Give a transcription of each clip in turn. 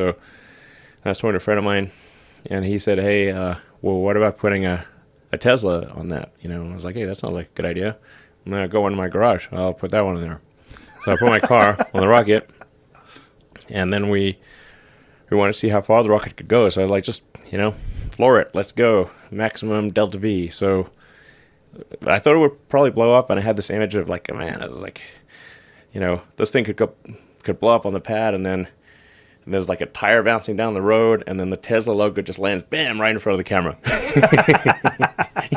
So I was talking to a friend of mine, and he said, "Hey, well, what about putting a Tesla on that?" And I was like, "Hey, that sounds like a good idea. I'm gonna go into my garage. I'll put that one in there." So I put my car on the rocket, and then we wanted to see how far the rocket could go. So I was like, just floor it. Let's go maximum delta V. So I thought it would probably blow up, and I had this image of like, man, I was like, this thing could blow up on the pad, and then there's like a tire bouncing down the road, and then the Tesla logo just lands, bam, right in front of the camera.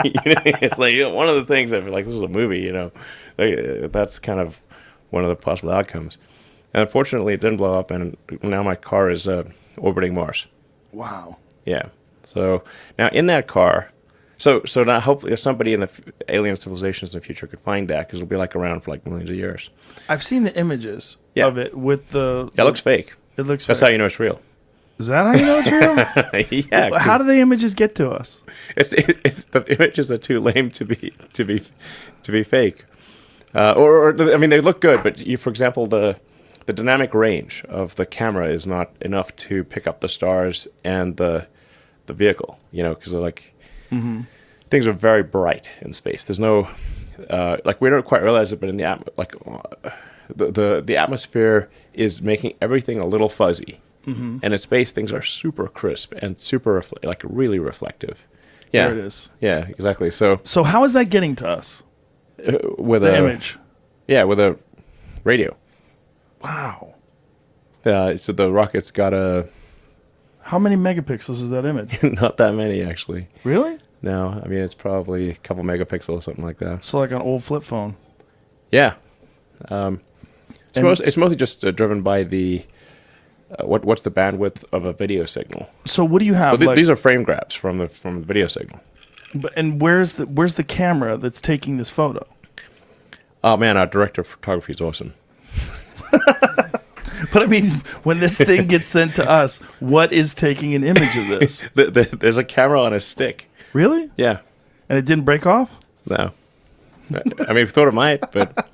It's like one of the things I feel like this is a movie. That's kind of one of the possible outcomes. And unfortunately, it didn't blow up, and now my car is orbiting Mars. Wow. Yeah. So now in that car, so now hopefully somebody in the alien civilizations in the future could find that, because it'll be like around for like millions of years. I've seen the images of it with the. It looks fake. It looks. That's fake. how you know it's real. Is that how you know it's real? Yeah. How do the images get to us? It's the images are too lame to be fake, or I mean they look good, but for example the dynamic range of the camera is not enough to pick up the stars and the vehicle, because like things are very bright in space. There's no like we don't quite realize it, but in the atmosphere is making everything a little fuzzy. And in space, things are super crisp and super really reflective. Yeah, There it is. Yeah, exactly. So how is that getting to us? With The a image. Yeah, with a radio. Wow. So the rocket's got How many megapixels is that image? not that many actually. Really? No, I mean it's probably a couple megapixels or something like that. So like an old flip phone. Yeah. It's mostly just driven by the what's the bandwidth of a video signal. So what do you have? So these are frame grabs from the video signal. And where's the camera that's taking this photo? Oh man, our director of photography is awesome. But I mean, when this thing gets sent to us, what is taking an image of this? There's a camera on a stick. Really? Yeah. And it didn't break off? No. I mean, we thought it might, but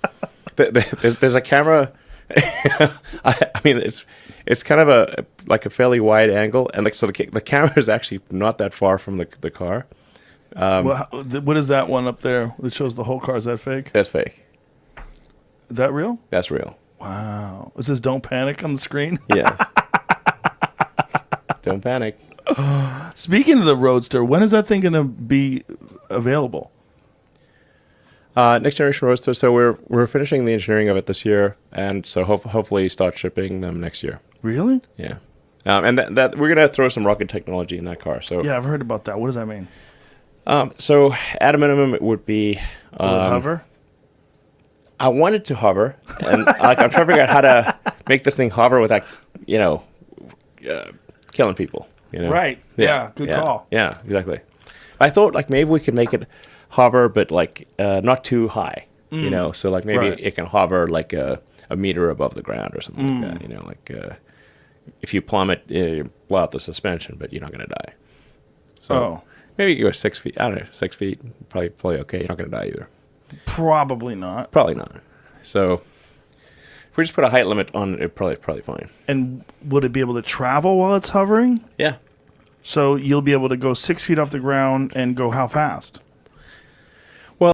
there's a camera. I mean, it's kind of a fairly wide angle, and so the camera is actually not that far from the car. Well, what is that one up there that shows the whole car? Is that fake? That's fake. Is that real? That's real. Wow. It says "Don't panic" on the screen. Yes. Don't panic. Speaking of the Roadster, when is that thing going to be available? Next generation Roadster. So we're finishing the engineering of it this year, and so hopefully start shipping them next year. Really? Yeah. And that we're gonna throw some rocket technology in that car. So yeah, I've heard about that. What does that mean? So at a minimum, it would be Will it hover? I wanted to hover, and I'm trying to figure out how to make this thing hover without, killing people. Right. Yeah. Good call. Yeah, exactly. I thought maybe we could make it hover, but not too high. So maybe Right. it can hover a meter above the ground or something like that. If you plummet, you blow out the suspension, but you're not going to die. So maybe you go 6 feet. I don't know, 6 feet, probably okay. You're not going to die either. Probably not. Probably not. So if we just put a height limit on it, probably fine. And would it be able to travel while it's hovering? Yeah. So you'll be able to go 6 feet off the ground and go how fast?